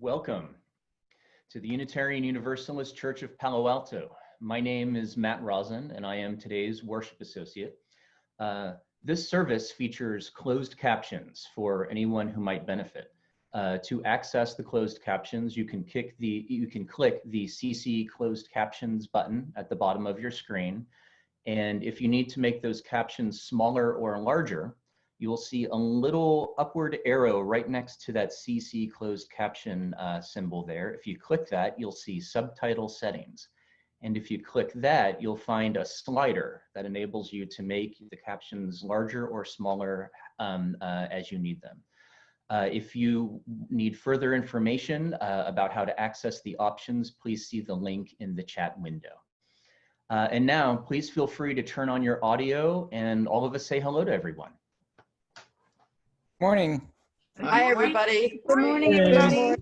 Welcome to the Unitarian Universalist Church of Palo Alto. My name is Matt Rosin, and I am today's worship associate. This service features closed captions for anyone who might benefit. To access the closed captions, you can click the CC closed captions button at the bottom of your screen. And if you need to make those captions smaller or larger, you will see a little upward arrow right next to that CC closed caption symbol there. If you click that, you'll see subtitle settings. And if you click that, you'll find a slider that enables you to make the captions larger or smaller as you need them. If you need further information about how to access the options, please see the link in the chat window. And now, please feel free to turn on your audio and all of us say hello to everyone. Morning. Hi, everybody. Good morning, everybody.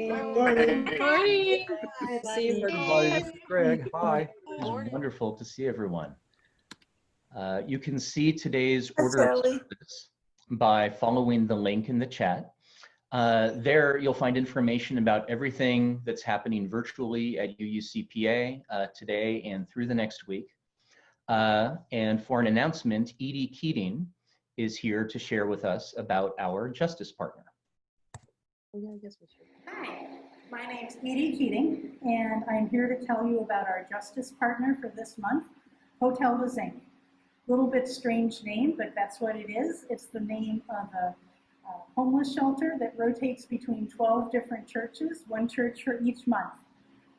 Good morning. Good morning. Good to see you, everybody. This is Greg. Hi. It's wonderful to see everyone. You can see today's order of service by following the link in the chat. There you'll find information about everything that's happening virtually at UUCPA today and through the next week. And for an announcement, Edie Keating is here to share with us about our justice partner. Hi, my name's Edie Keating, and I'm here to tell you about our justice partner for this month, Hotel de Zinc. A little bit strange name, but that's what it is. It's the name of a homeless shelter that rotates between 12 different churches, one church for each month.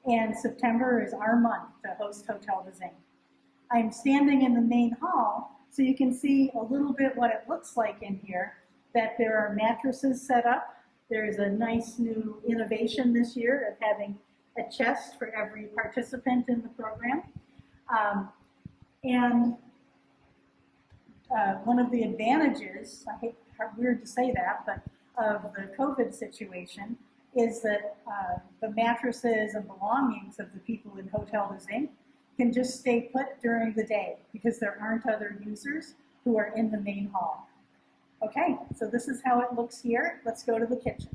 And September is our month to host Hotel de Zinc. I'm standing in the main hall, so you can see a little bit what it looks like in here, that there are mattresses set up. There is a nice new innovation this year of having a chest for every participant in the program. One of the advantages, I hate, weird to say that, but of the COVID situation is that the mattresses and belongings of the people in Hotel de Zinc can just stay put during the day because there aren't other users who are in the main hall. Okay, so this is how it looks here. Let's go to the kitchen.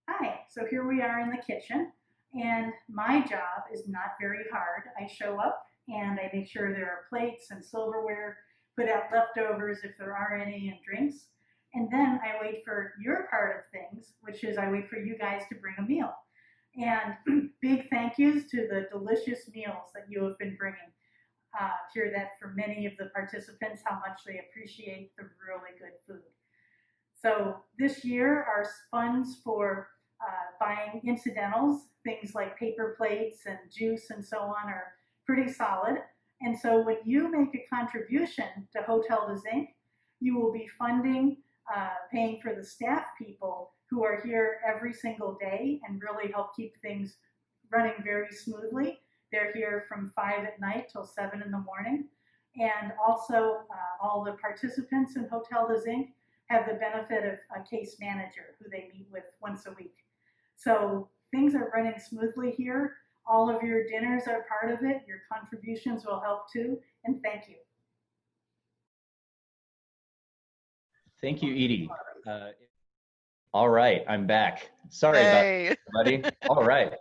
Hi, so here we are in the kitchen, and my job is not very hard. I show up and I make sure there are plates and silverware, put out leftovers if there are any, and drinks. And then I wait for your part of things, which is I wait for you guys to bring a meal. And big thank yous to the delicious meals that you have been bringing. Hear that from many of the participants, how much they appreciate the really good food. So this year, our funds for buying incidentals, things like paper plates and juice and so on, are pretty solid. And so when you make a contribution to Hotel de Zinc, you will be funding, paying for the staff people who are here every single day and really help keep things running very smoothly. They're here from 5 at night till 7 in the morning. And also all the participants in Hotel de Zinc have the benefit of a case manager who they meet with once a week. So things are running smoothly here. All of your dinners are part of it. Your contributions will help too. And thank you. Thank you, Edie. All right, I'm back. Sorry about that, everybody. All right.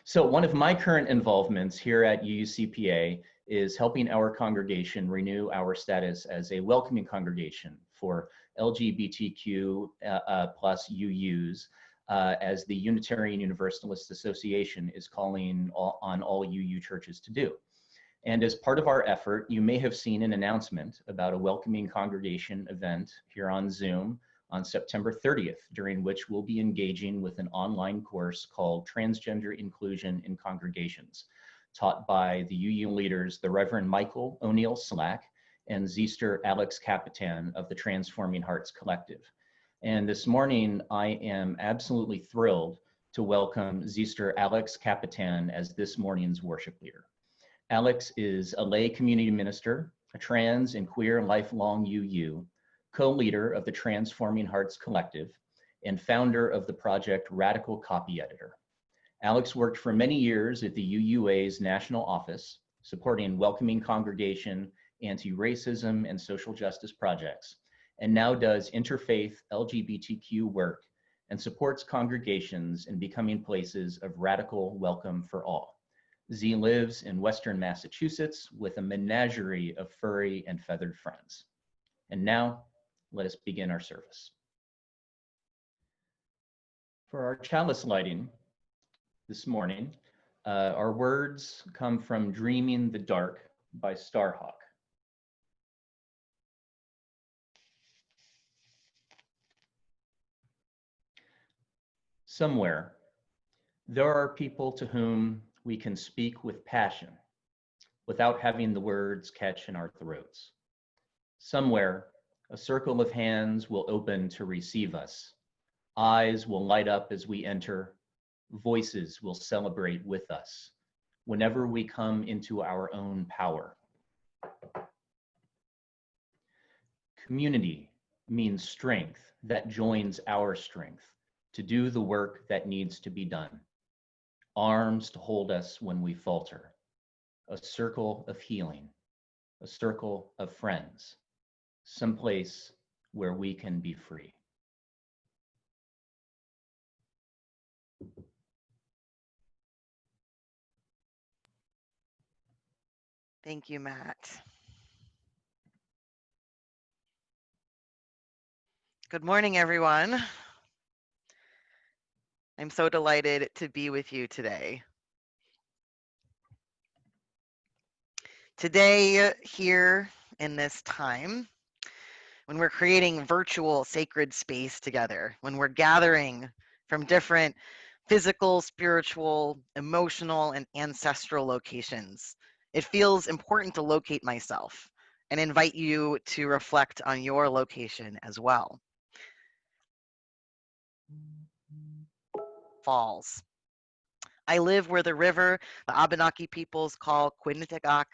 So one of my current involvements here at UUCPA is helping our congregation renew our status as a welcoming congregation for LGBTQ plus UUs, as the Unitarian Universalist Association is calling on all UU churches to do. And as part of our effort, you may have seen an announcement about a welcoming congregation event here on Zoom on September 30th, during which we'll be engaging with an online course called Transgender Inclusion in Congregations, taught by the UU leaders, the Reverend Michael O'Neill Slack and Zister Alex Kapitan of the Transforming Hearts Collective. And this morning, I am absolutely thrilled to welcome Zister Alex Kapitan as this morning's worship leader. Alex is a lay community minister, a trans and queer lifelong UU, co-leader of the Transforming Hearts Collective, and founder of the project Radical Copyeditor. Alex worked for many years at the UUA's national office, supporting welcoming congregation, anti-racism, and social justice projects, and now does interfaith LGBTQ work and supports congregations in becoming places of radical welcome for all. Z lives in Western Massachusetts with a menagerie of furry and feathered friends. And now, let us begin our service. For our chalice lighting this morning, our words come from Dreaming the Dark by Starhawk. Somewhere, there are people to whom we can speak with passion without having the words catch in our throats. Somewhere, a circle of hands will open to receive us. Eyes will light up as we enter. Voices will celebrate with us whenever we come into our own power. Community means strength that joins our strength to do the work that needs to be done. Arms to hold us when we falter. A circle of healing, a circle of friends, someplace where we can be free. Thank you, Matt. Good morning, everyone. I'm so delighted to be with you today. Today, here in this time, when we're creating virtual sacred space together, when we're gathering from different physical, spiritual, emotional, and ancestral locations, it feels important to locate myself and invite you to reflect on your location as well. Falls. I live where the river the Abenaki peoples call Quinnipiac,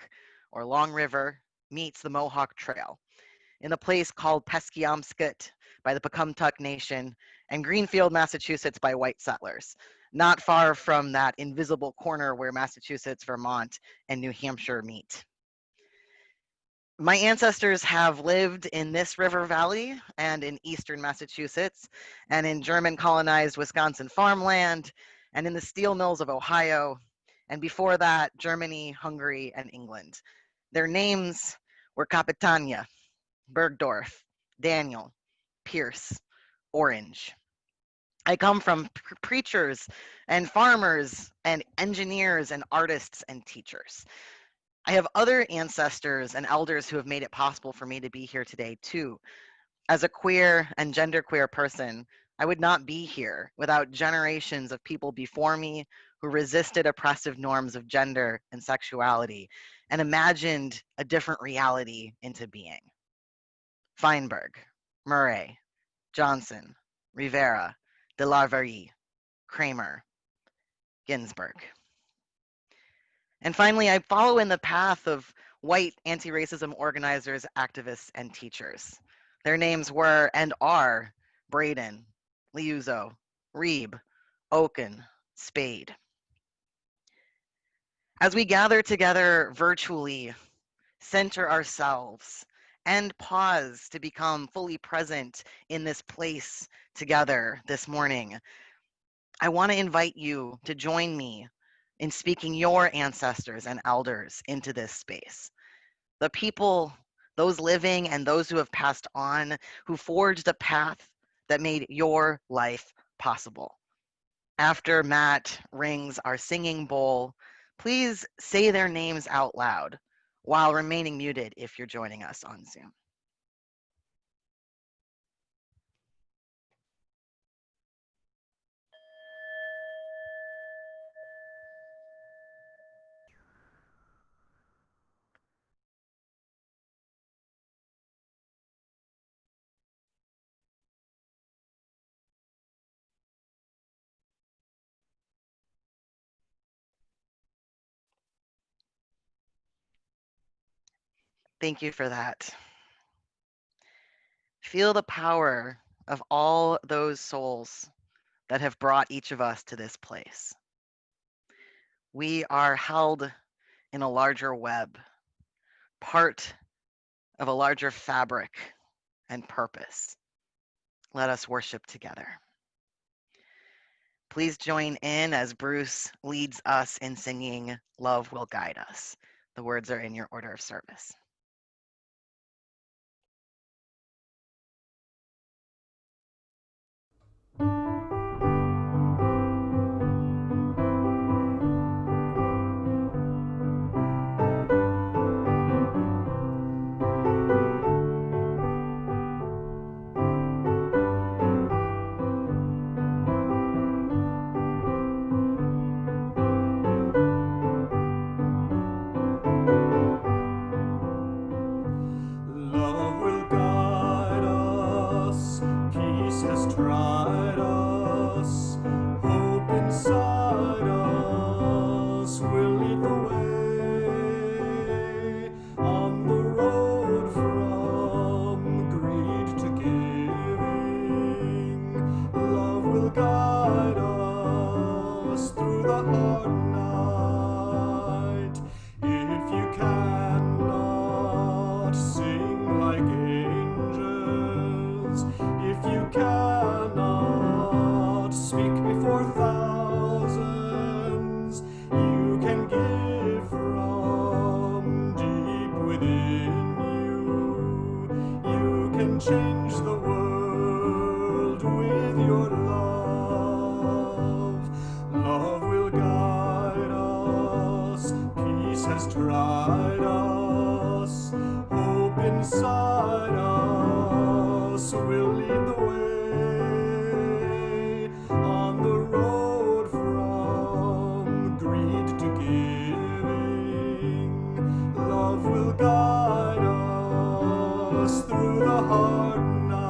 or Long River, meets the Mohawk Trail, in a place called Peskiamskut by the Pecumtuck Nation, and Greenfield, Massachusetts by white settlers, not far from that invisible corner where Massachusetts, Vermont, and New Hampshire meet. My ancestors have lived in this river valley and in eastern Massachusetts and in German colonized Wisconsin farmland and in the steel mills of Ohio, and before that, Germany, Hungary, and England. Their names were Kapitan, Bergdorf, Daniel, Pierce, Orange. I come from preachers and farmers and engineers and artists and teachers. I have other ancestors and elders who have made it possible for me to be here today too. As a queer and genderqueer person, I would not be here without generations of people before me who resisted oppressive norms of gender and sexuality and imagined a different reality into being. Feinberg, Murray, Johnson, Rivera, de la Verre, Kramer, Ginsburg. And finally, I follow in the path of white anti-racism organizers, activists, and teachers. Their names were and are Braden, Liuzzo, Reeb, Oken, Spade. As we gather together virtually, center ourselves, and pause to become fully present in this place together this morning, I want to invite you to join me in speaking your ancestors and elders into this space. The people, those living and those who have passed on, who forged a path that made your life possible. After Matt rings our singing bowl, please say their names out loud while remaining muted if you're joining us on Zoom. Thank you for that. Feel the power of all those souls that have brought each of us to this place. We are held in a larger web, part of a larger fabric and purpose. Let us worship together. Please join in as Bruce leads us in singing Love Will Guide Us. The words are in your order of service. Love will guide us, peace has tried us, hope inside us will lead the way on the road from greed to giving. Love will guide us through the hard night. If you cannot sing like angels, if you cannot speak before thousands, you can give from deep within you. You can change the world with your love. Love will guide us, peace has tried us, hope inside us will lead the way on the road from greed to giving. Love will guide us through the hard night.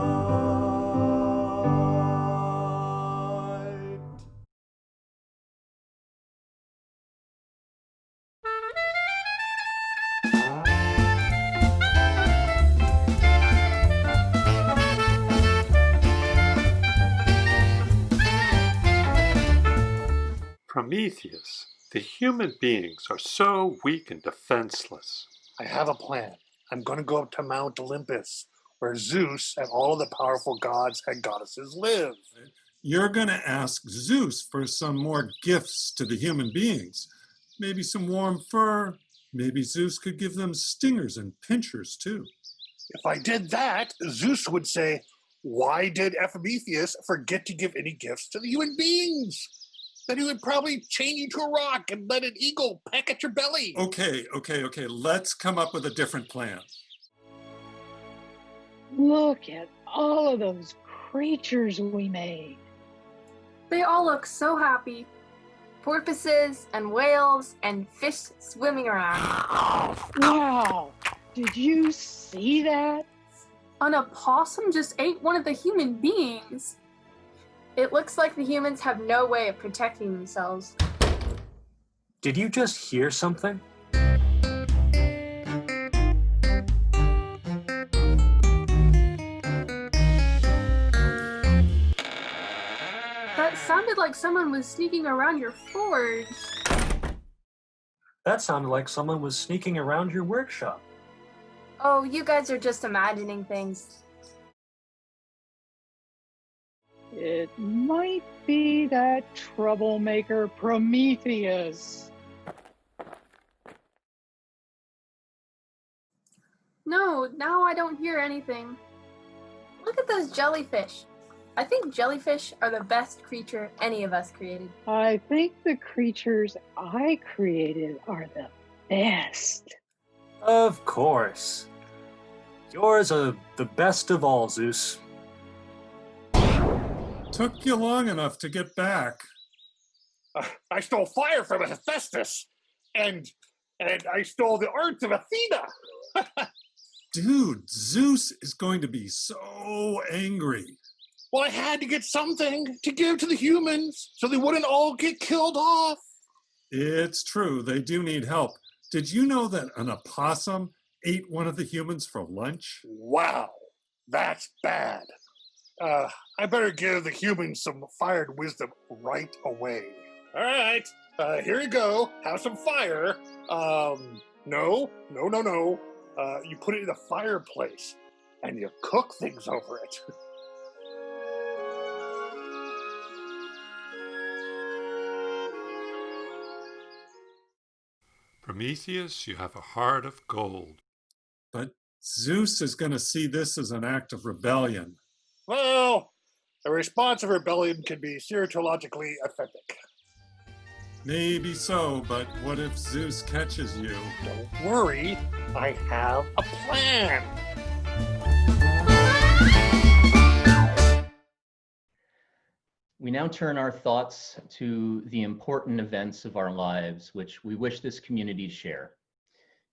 Prometheus, the human beings are so weak and defenseless. I have a plan. I'm going to go up to Mount Olympus, where Zeus and all of the powerful gods and goddesses live. You're going to ask Zeus for some more gifts to the human beings. Maybe some warm fur. Maybe Zeus could give them stingers and pinchers too. If I did that, Zeus would say, "Why did Epimetheus forget to give any gifts to the human beings?" Then he would probably chain you to a rock and let an eagle peck at your belly. Okay. Let's come up with a different plan. Look at all of those creatures we made. They all look so happy. Porpoises and whales and fish swimming around. Wow, did you see that? An opossum just ate one of the human beings. It looks like the humans have no way of protecting themselves. Did you just hear something? That sounded like someone was sneaking around your forge. That sounded like someone was sneaking around your workshop. Oh, you guys are just imagining things. It might be that troublemaker Prometheus. No, now I don't hear anything. Look at those jellyfish. I think jellyfish are the best creature any of us created. I think the creatures I created are the best. Of course. Yours are the best of all, Zeus. Took you long enough to get back. I stole fire from Hephaestus, and I stole the arts of Athena. Dude, Zeus is going to be so angry. Well, I had to get something to give to the humans so they wouldn't all get killed off. It's true, they do need help. Did you know that an opossum ate one of the humans for lunch? Wow, that's bad. I better give the humans some fire and wisdom right away. All right, here you go. Have some fire. No. You put it in the fireplace and you cook things over it. Prometheus, you have a heart of gold. But Zeus is going to see this as an act of rebellion. Well, a response of rebellion can be serotologically authentic. Maybe so, but what if Zeus catches you? Don't worry, I have a plan. We now turn our thoughts to the important events of our lives, which we wish this community to share.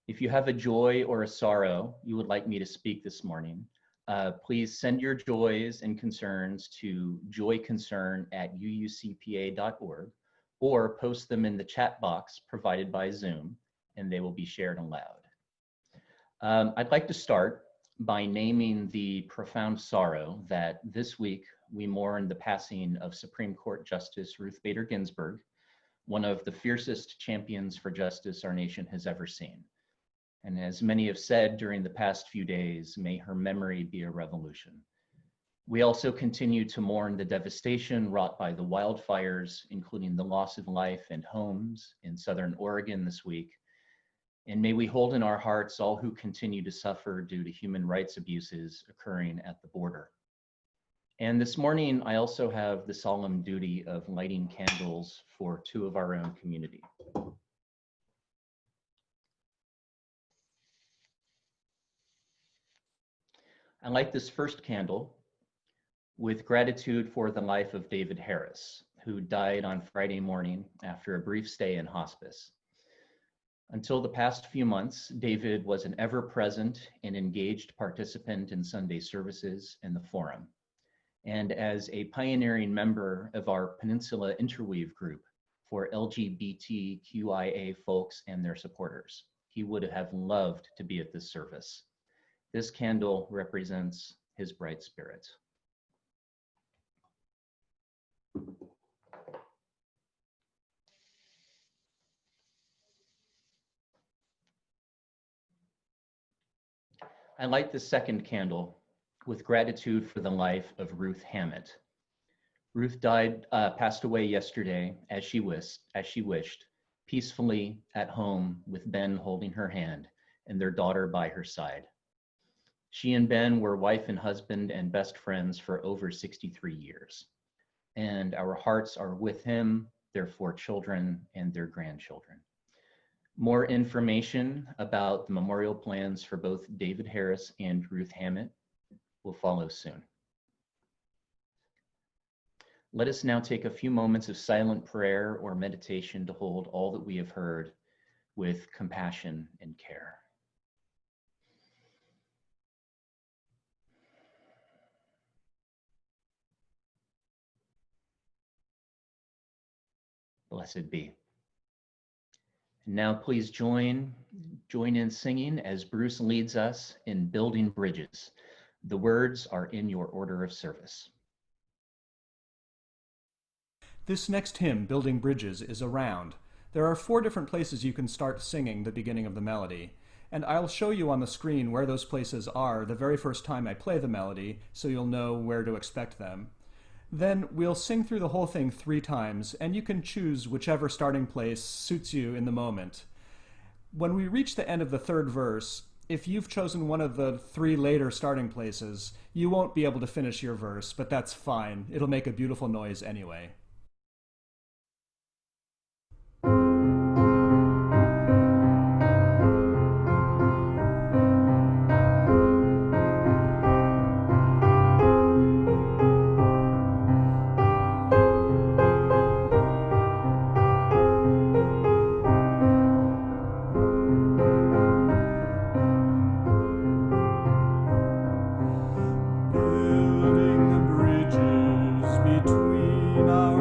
If you have a joy or a sorrow you would like me to speak this morning, please send your joys and concerns to joyconcern@uucpa.org or post them in the chat box provided by Zoom, and they will be shared aloud. I'd like to start by naming the profound sorrow that this week we mourn the passing of Supreme Court Justice Ruth Bader Ginsburg, one of the fiercest champions for justice our nation has ever seen. And as many have said during the past few days, may her memory be a revolution. We also continue to mourn the devastation wrought by the wildfires, including the loss of life and homes in Southern Oregon this week. And may we hold in our hearts all who continue to suffer due to human rights abuses occurring at the border. And this morning, I also have the solemn duty of lighting candles for two of our own community. I light this first candle with gratitude for the life of David Harris, who died on Friday morning after a brief stay in hospice. Until the past few months, David was an ever-present and engaged participant in Sunday services and the forum. And as a pioneering member of our Peninsula Interweave group for LGBTQIA folks and their supporters, he would have loved to be at this service. This candle represents his bright spirit. I light the second candle with gratitude for the life of Ruth Hammett. Ruth passed away yesterday as she wished, peacefully at home with Ben holding her hand and their daughter by her side. She and Ben were wife and husband and best friends for over 63 years. And our hearts are with him, their 4 children, and their grandchildren. More information about the memorial plans for both David Harris and Ruth Hammett will follow soon. Let us now take a few moments of silent prayer or meditation to hold all that we have heard with compassion and care. Blessed be. And now please join in singing as Bruce leads us in Building Bridges. The words are in your order of service. This next hymn, Building Bridges, is a round. There are 4 different places you can start singing the beginning of the melody, and I'll show you on the screen where those places are the very first time I play the melody, so you'll know where to expect them. Then we'll sing through the whole thing 3 times, and you can choose whichever starting place suits you in the moment. When we reach the end of the 3rd verse, if you've chosen one of the 3 later starting places, you won't be able to finish your verse, but that's fine. It'll make a beautiful noise anyway. Building the bridges between our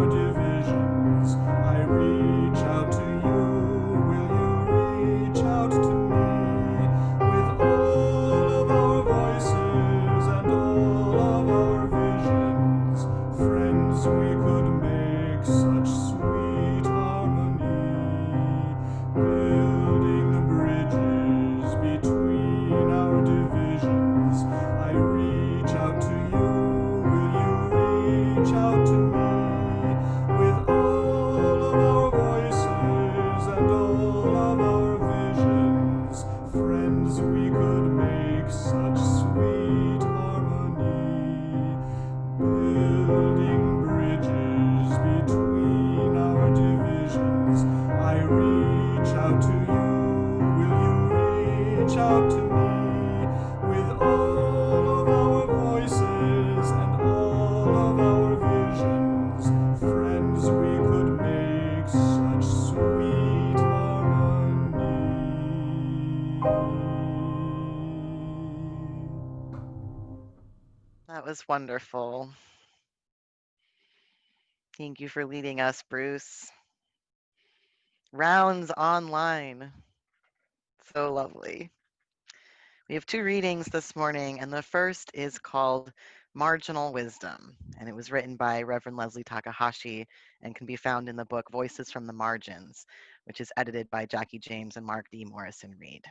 was wonderful. Thank you for leading us, Bruce. Rounds online. So lovely. We have 2 readings this morning, and the first is called Marginal Wisdom, and it was written by Reverend Leslie Takahashi and can be found in the book Voices from the Margins, which is edited by Jackie James and Mark D. Morrison Reed.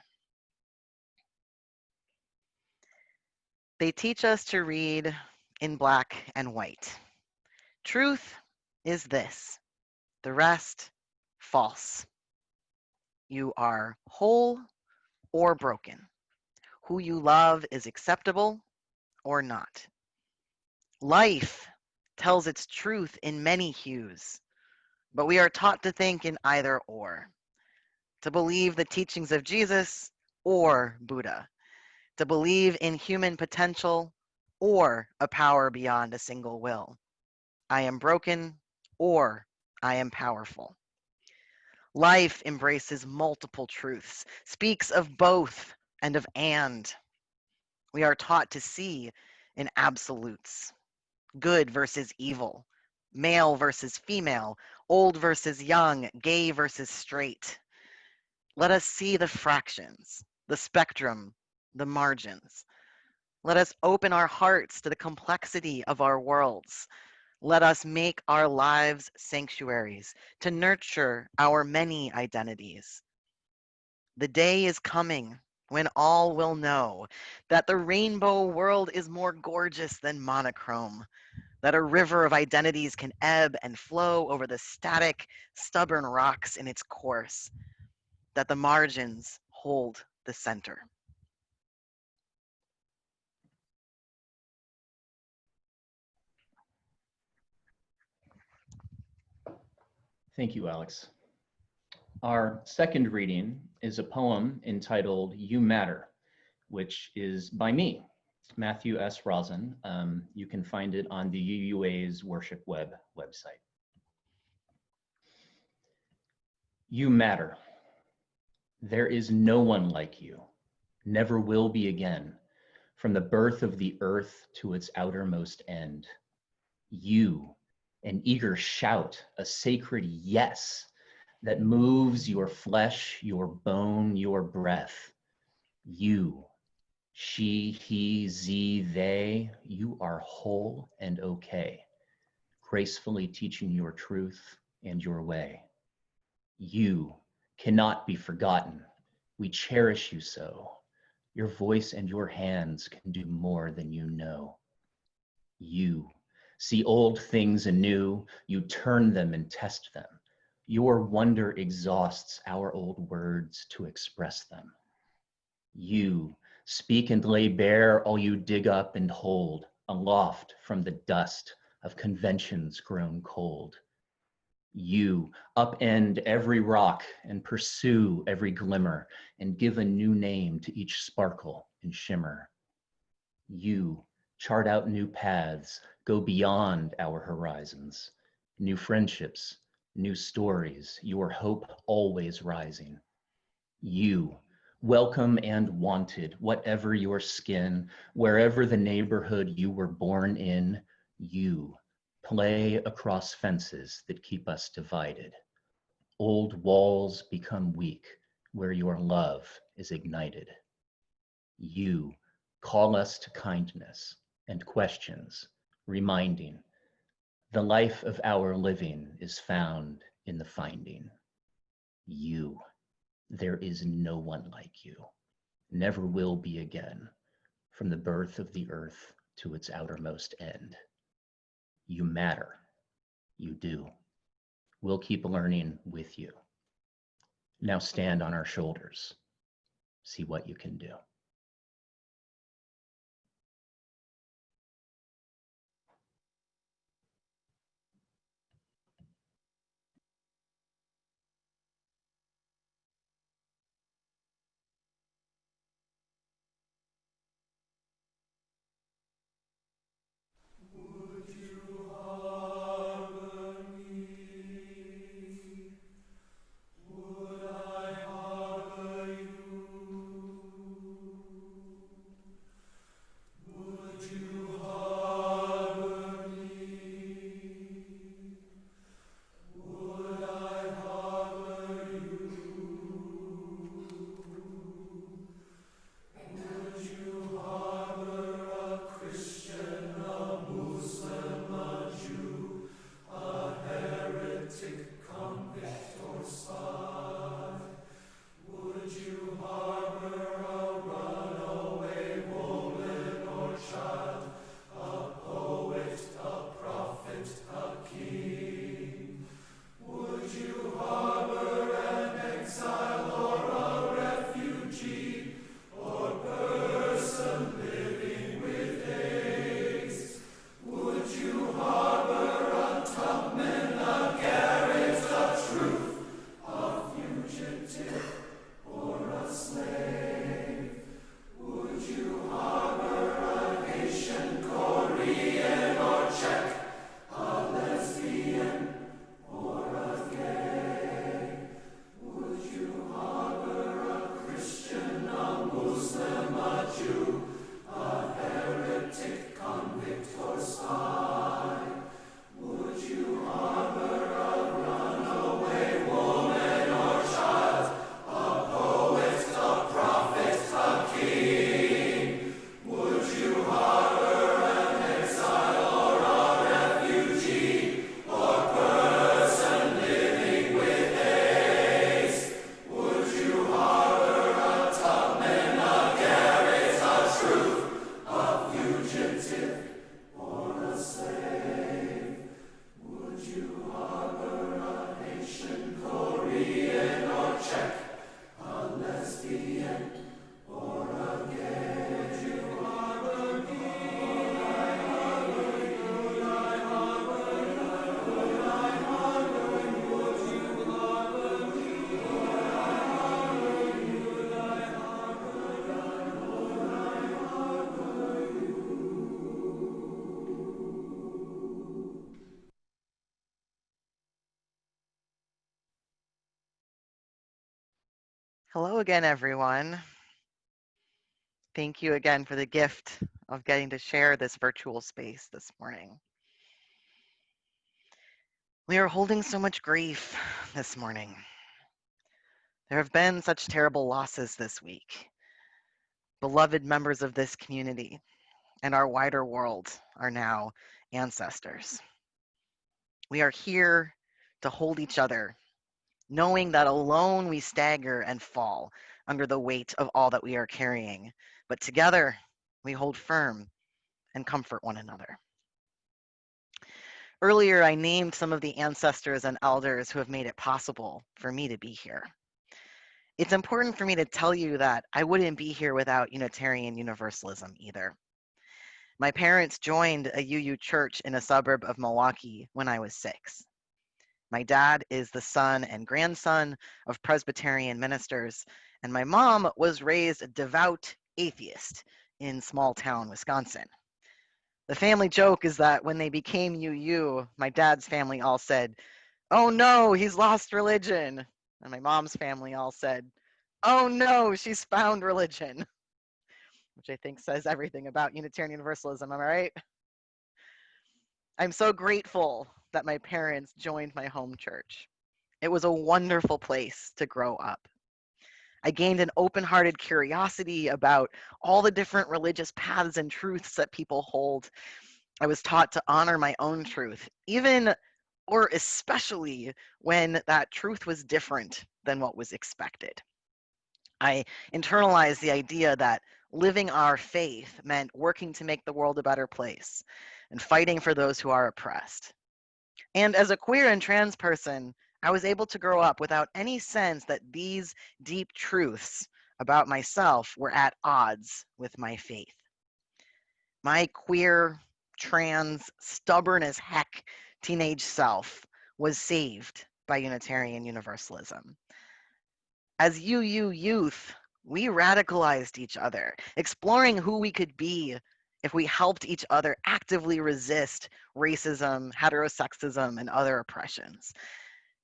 They teach us to read in black and white. Truth is this, the rest false. You are whole or broken. Who you love is acceptable or not. Life tells its truth in many hues, but we are taught to think in either or, to believe the teachings of Jesus or Buddha, to believe in human potential or a power beyond a single will. I am broken or I am powerful. Life embraces multiple truths, speaks of both and of and. We are taught to see in absolutes, good versus evil, male versus female, old versus young, gay versus straight. Let us see the fractions, the spectrum, the margins. Let us open our hearts to the complexity of our worlds. Let us make our lives sanctuaries to nurture our many identities. The day is coming when all will know that the rainbow world is more gorgeous than monochrome, that a river of identities can ebb and flow over the static, stubborn rocks in its course, that the margins hold the center. Thank you, Alex. Our second reading is a poem entitled You Matter, which is by me, Matthew S. Rosin. You can find it on the UUA's Worship website. You matter. There is no one like you, never will be again, from the birth of the earth to its outermost end. You, an eager shout, a sacred yes that moves your flesh, your bone, your breath. You, she, he, ze, they, you are whole and okay, gracefully teaching your truth and your way. You cannot be forgotten. We cherish you so. Your voice and your hands can do more than you know. You see old things anew, you turn them and test them. Your wonder exhausts our old words to express them. You speak and lay bare all you dig up and hold, aloft from the dust of conventions grown cold. You upend every rock and pursue every glimmer and give a new name to each sparkle and shimmer. You chart out new paths, go beyond our horizons, new friendships, new stories, your hope always rising. You, welcome and wanted, whatever your skin, wherever the neighborhood you were born in, you play across fences that keep us divided. Old walls become weak where your love is ignited. You call us to kindness and questions, reminding the life of our living is found in the finding. You, there is no one like you, never will be again, from the birth of the earth to its outermost end. You matter, you do. We'll keep learning with you. Now stand on our shoulders, see what you can do. Hello again, everyone. Thank you again for the gift of getting to share this virtual space this morning. We are holding so much grief this morning. There have been such terrible losses this week. Beloved members of this community and our wider world are now ancestors. We are here to hold each other, knowing that alone we stagger and fall under the weight of all that we are carrying, but together we hold firm and comfort one another. Earlier, I named some of the ancestors and elders who have made it possible for me to be here. It's important for me to tell you that I wouldn't be here without Unitarian Universalism either. My parents joined a UU church in a suburb of Milwaukee when I was 6. My dad is the son and grandson of Presbyterian ministers, and my mom was raised a devout atheist in small town Wisconsin. The family joke is that when they became UU, my dad's family all said, "Oh no, he's lost religion." And my mom's family all said, "Oh no, she's found religion." Which I think says everything about Unitarian Universalism, am I right? I'm so grateful that my parents joined my home church. It was a wonderful place to grow up. I gained an open-hearted curiosity about all the different religious paths and truths that people hold. I was taught to honor my own truth, even or especially when that truth was different than what was expected. I internalized the idea that living our faith meant working to make the world a better place and fighting for those who are oppressed. And as a queer and trans person, I was able to grow up without any sense that these deep truths about myself were at odds with my faith. My queer, trans, stubborn as heck teenage self was saved by Unitarian Universalism. As UU youth, we radicalized each other, exploring who we could be if we helped each other actively resist racism, heterosexism, and other oppressions.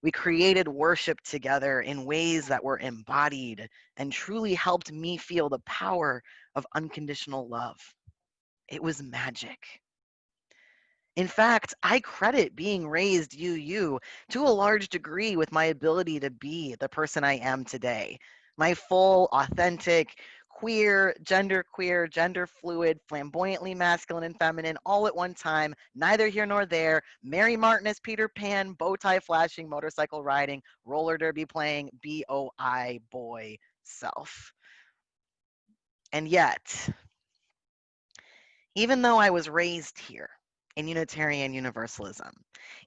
We created worship together in ways that were embodied and truly helped me feel the power of unconditional love. It was magic. In fact, I credit being raised UU to a large degree with my ability to be the person I am today. My full, authentic, queer, gender fluid, flamboyantly masculine and feminine, all at one time, neither here nor there, Mary Martin as Peter Pan, bow tie flashing, motorcycle riding, roller derby playing, BOI boy self. And yet, even though I was raised here in Unitarian Universalism,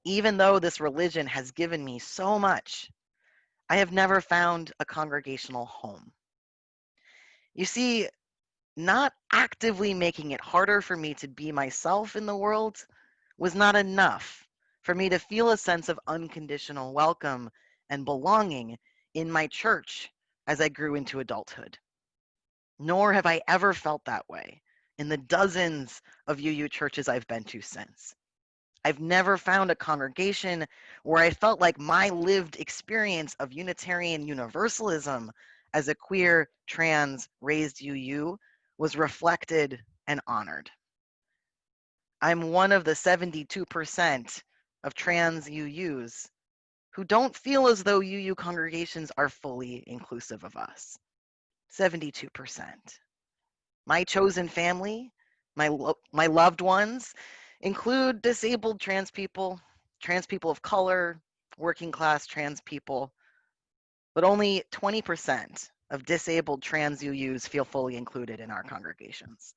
even though this religion has given me so much, I have never found a congregational home. You see, not actively making it harder for me to be myself in the world was not enough for me to feel a sense of unconditional welcome and belonging in my church as I grew into adulthood. Nor have I ever felt that way in the dozens of UU churches I've been to since. I've never found a congregation where I felt like my lived experience of Unitarian Universalism as a queer, trans, raised UU was reflected and honored. I'm one of the 72% of trans UUs who don't feel as though UU congregations are fully inclusive of us. 72%. My chosen family, my loved ones, include disabled trans people of color, working class trans people, but only 20% of disabled trans UUs feel fully included in our congregations.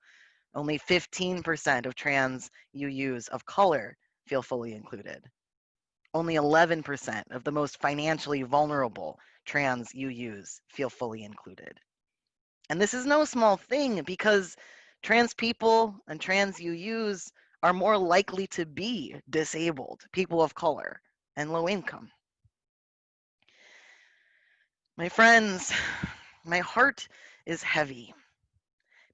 Only 15% of trans UUs of color feel fully included. Only 11% of the most financially vulnerable trans UUs feel fully included. And this is no small thing because trans people and trans UUs are more likely to be disabled, people of color, and low income. My friends, my heart is heavy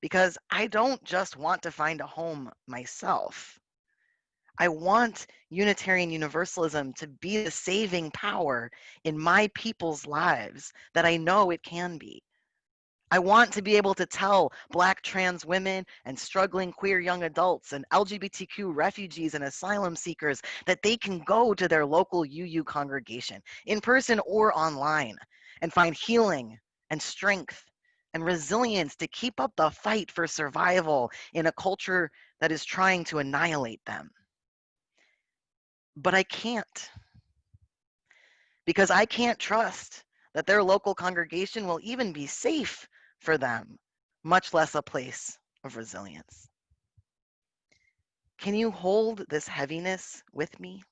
because I don't just want to find a home myself. I want Unitarian Universalism to be the saving power in my people's lives that I know it can be. I want to be able to tell Black trans women and struggling queer young adults and LGBTQ refugees and asylum seekers that they can go to their local UU congregation, in person or online, and find healing and strength and resilience to keep up the fight for survival in a culture that is trying to annihilate them. But I can't, because I can't trust that their local congregation will even be safe for them, much less a place of resilience. Can you hold this heaviness with me?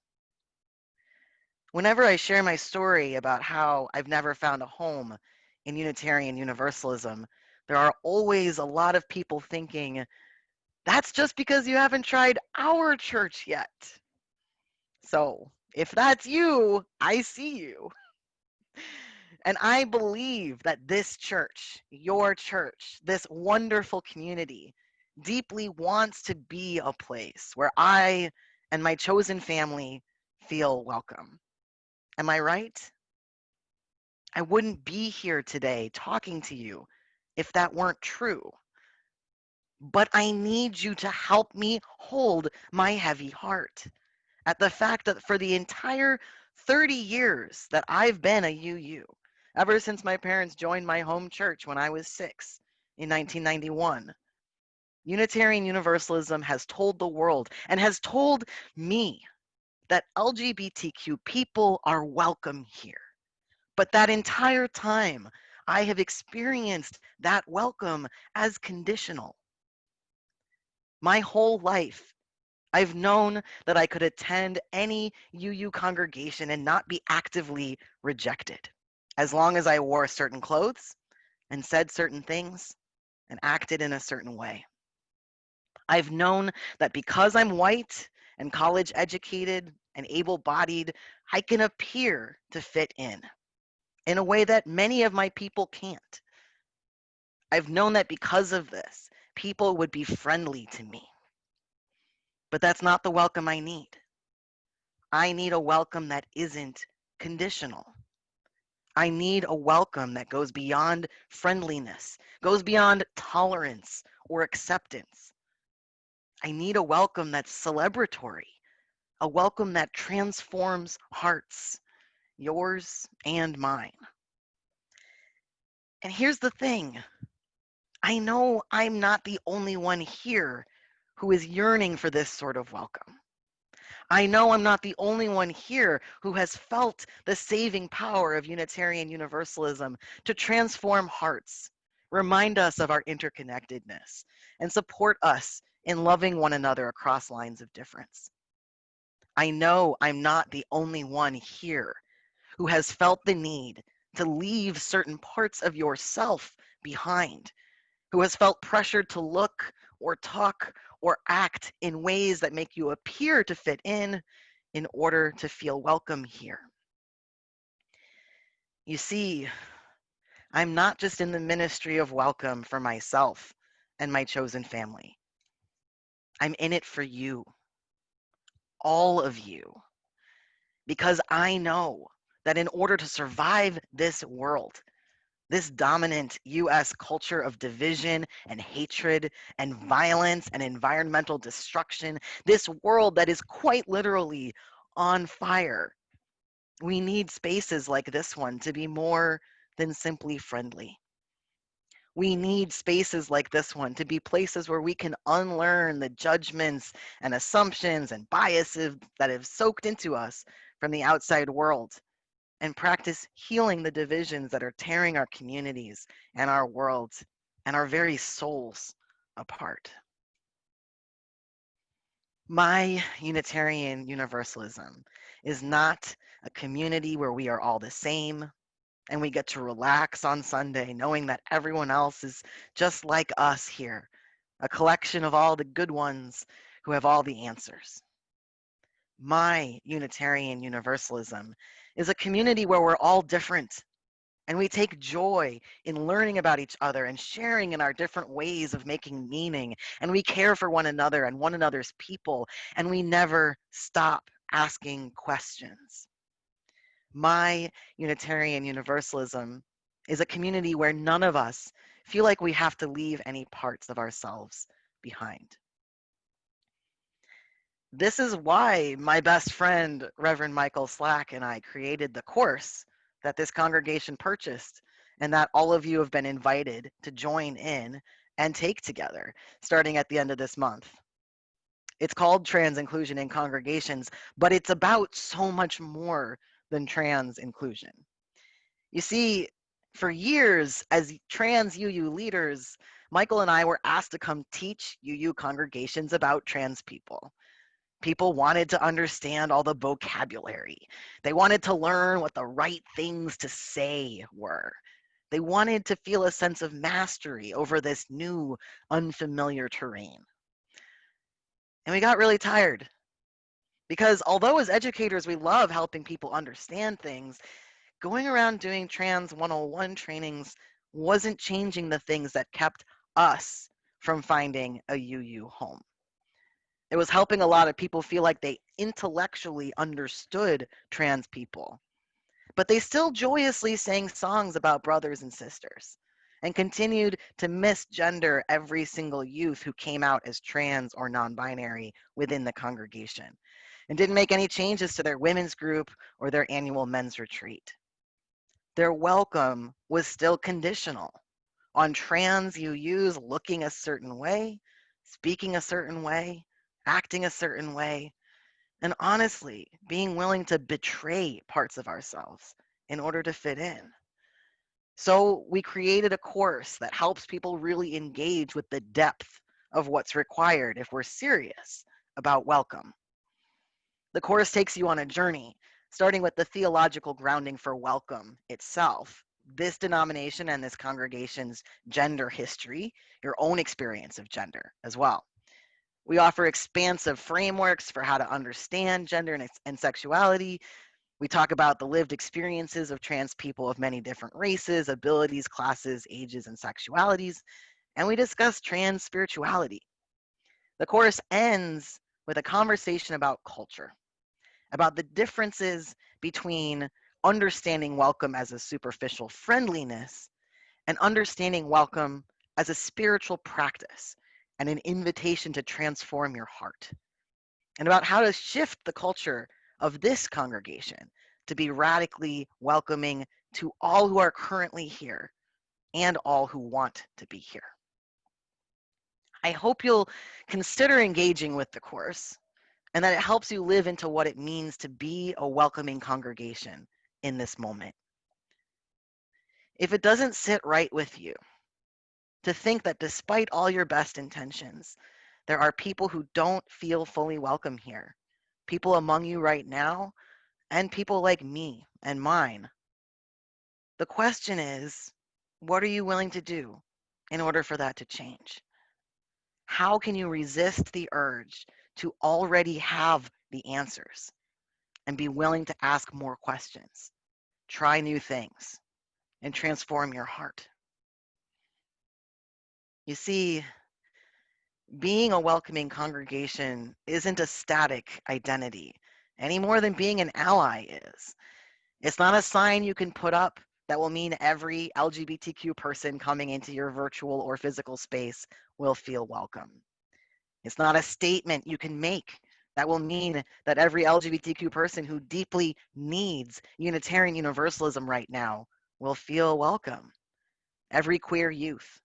Whenever I share my story about how I've never found a home in Unitarian Universalism, there are always a lot of people thinking, that's just because you haven't tried our church yet. So if that's you, I see you. And I believe that this church, your church, this wonderful community, deeply wants to be a place where I and my chosen family feel welcome. Am I right? I wouldn't be here today talking to you if that weren't true. But I need you to help me hold my heavy heart at the fact that for the entire 30 years that I've been a UU, ever since my parents joined my home church when I was 6 in 1991, Unitarian Universalism has told the world and has told me that LGBTQ people are welcome here. But that entire time, I have experienced that welcome as conditional. My whole life, I've known that I could attend any UU congregation and not be actively rejected, as long as I wore certain clothes and said certain things and acted in a certain way. I've known that because I'm white and college educated and able-bodied, I can appear to fit in a way that many of my people can't. I've known that because of this, people would be friendly to me. But that's not the welcome I need. I need a welcome that isn't conditional. I need a welcome that goes beyond friendliness, goes beyond tolerance or acceptance. I need a welcome that's celebratory, a welcome that transforms hearts, yours and mine. And here's the thing. I know I'm not the only one here who is yearning for this sort of welcome. I know I'm not the only one here who has felt the saving power of Unitarian Universalism to transform hearts, remind us of our interconnectedness, and support us in loving one another across lines of difference. I know I'm not the only one here who has felt the need to leave certain parts of yourself behind, who has felt pressured to look or talk or act in ways that make you appear to fit in order to feel welcome here. You see, I'm not just in the ministry of welcome for myself and my chosen family. I'm in it for you, all of you, because I know that in order to survive this world, this dominant US culture of division and hatred and violence and environmental destruction, this world that is quite literally on fire, we need spaces like this one to be more than simply friendly. We need spaces like this one to be places where we can unlearn the judgments and assumptions and biases that have soaked into us from the outside world, and practice healing the divisions that are tearing our communities and our worlds and our very souls apart. My Unitarian Universalism is not a community where we are all the same and we get to relax on Sunday knowing that everyone else is just like us here, a collection of all the good ones who have all the answers. My Unitarian Universalism is a community where we're all different And we take joy in learning about each other and sharing in our different ways of making meaning. And we care for one another and one another's people. And we never stop asking questions. My Unitarian Universalism is a community where none of us feel like we have to leave any parts of ourselves behind. This is why my best friend, Reverend Michael Slack, and I created the course that this congregation purchased and that all of you have been invited to join in and take together starting at the end of this month. It's called Trans Inclusion in Congregations, but it's about so much more than trans inclusion. You see, for years as trans UU leaders, Michael and I were asked to come teach UU congregations about trans people. People wanted to understand all the vocabulary. They wanted to learn what the right things to say were. They wanted to feel a sense of mastery over this new, unfamiliar terrain. And we got really tired. Because although as educators we love helping people understand things, going around doing Trans 101 trainings wasn't changing the things that kept us from finding a UU home. It was helping a lot of people feel like they intellectually understood trans people, but they still joyously sang songs about brothers and sisters and continued to misgender every single youth who came out as trans or non-binary within the congregation and didn't make any changes to their women's group or their annual men's retreat. Their welcome was still conditional on trans UUs looking a certain way, speaking a certain way, acting a certain way, and honestly, being willing to betray parts of ourselves in order to fit in. So we created a course that helps people really engage with the depth of what's required if we're serious about welcome. The course takes you on a journey, starting with the theological grounding for welcome itself, this denomination and this congregation's gender history, your own experience of gender as well. We offer expansive frameworks for how to understand gender and sexuality. We talk about the lived experiences of trans people of many different races, abilities, classes, ages, and sexualities. And we discuss trans spirituality. The course ends with a conversation about culture, about the differences between understanding welcome as a superficial friendliness and understanding welcome as a spiritual practice and an invitation to transform your heart, and about how to shift the culture of this congregation to be radically welcoming to all who are currently here and all who want to be here. I hope you'll consider engaging with the course and that it helps you live into what it means to be a welcoming congregation in this moment. If it doesn't sit right with you to think that despite all your best intentions, there are people who don't feel fully welcome here, people among you right now, and people like me and mine. The question is, what are you willing to do in order for that to change? How can you resist the urge to already have the answers and be willing to ask more questions, try new things, and transform your heart? You see, being a welcoming congregation isn't a static identity any more than being an ally is. It's not a sign you can put up that will mean every LGBTQ person coming into your virtual or physical space will feel welcome. It's not a statement you can make that will mean that every LGBTQ person who deeply needs Unitarian Universalism right now will feel welcome. Every queer youth,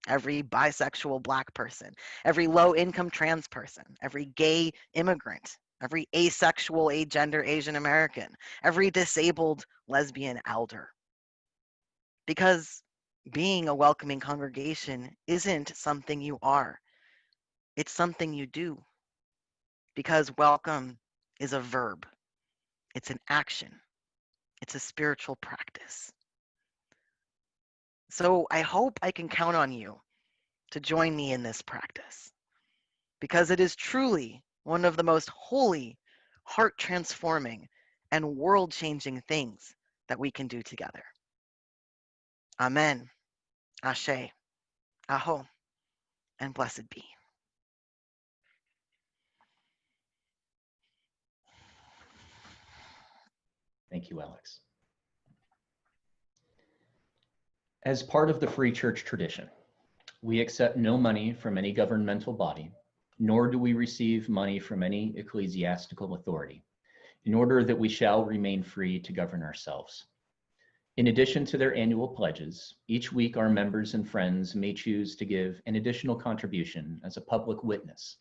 every bisexual Black person, every low-income trans person, every gay immigrant, every asexual, agender Asian American, every disabled lesbian elder. Because being a welcoming congregation isn't something you are. It's something you do. Because welcome is a verb. It's an action. It's a spiritual practice. So I hope I can count on you to join me in this practice, because it is truly one of the most holy, heart-transforming, and world-changing things that we can do together. Amen, Ashe, Aho, and blessed be. Thank you, Alex. As part of the Free Church tradition, we accept no money from any governmental body, nor do we receive money from any ecclesiastical authority, in order that we shall remain free to govern ourselves. In addition to their annual pledges, each week our members and friends may choose to give an additional contribution as a public witness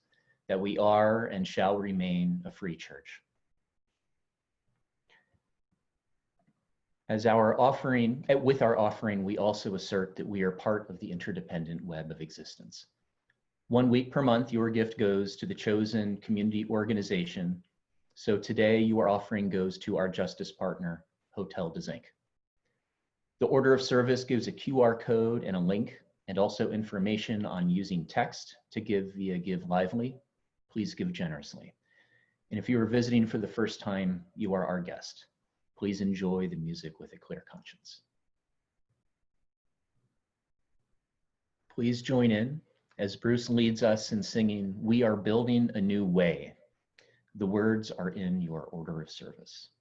that we are and shall remain a free church. With our offering, we also assert that we are part of the interdependent web of existence. 1 week per month, your gift goes to the chosen community organization. So today, your offering goes to our justice partner, Hotel de Zinc. The order of service gives a QR code and a link, and also information on using text to give via Give Lively. Please give generously. And if you are visiting for the first time, you are our guest. Please enjoy the music with a clear conscience. Please join in as Bruce leads us in singing, "We Are Building a New Way." The words are in your order of service.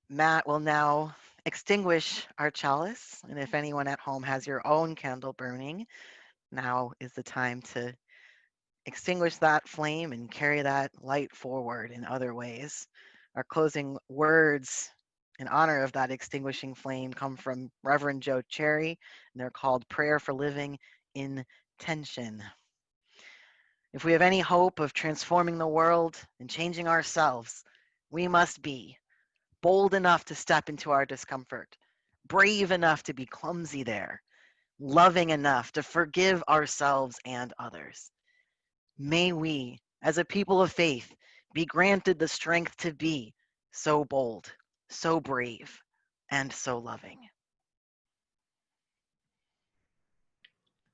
Matt will now extinguish our chalice, and if anyone at home has your own candle burning, now is the time to extinguish that flame and carry that light forward in other ways. Our closing words in honor of that extinguishing flame come from Reverend Joe Cherry, and they're called Prayer for Living in Tension. If we have any hope of transforming the world and changing ourselves, we must be bold enough to step into our discomfort, brave enough to be clumsy there, loving enough to forgive ourselves and others. May we, as a people of faith, Be granted the strength to be so bold, so brave, and so loving.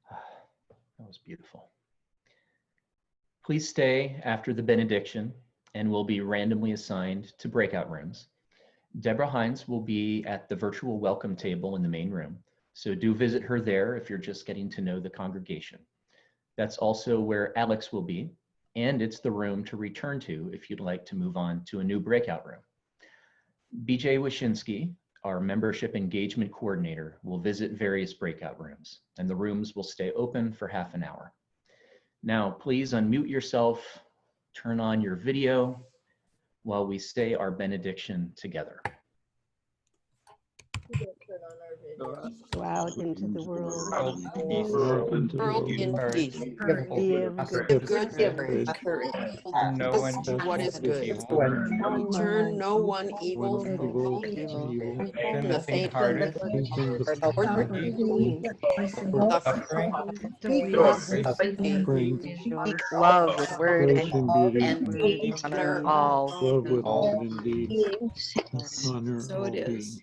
That was beautiful. Please stay after the benediction and will be randomly assigned to breakout rooms. Deborah Hines will be at the virtual welcome table in the main room, so do visit her there if you're just getting to know the congregation. That's also where Alex will be, and it's the room to return to if you'd like to move on to a new breakout room. BJ Wyszynski, our membership engagement coordinator, will visit various breakout rooms, and the rooms will stay open for half an hour. Now, please unmute yourself, turn on your video while we say our benediction together. Go out into the world. World in peace. Give good givers courage. No one Do what is good. Turn no one evil. From the faint-hearted. Speak love with word and deed. Honor all. Love with indeed. So it is.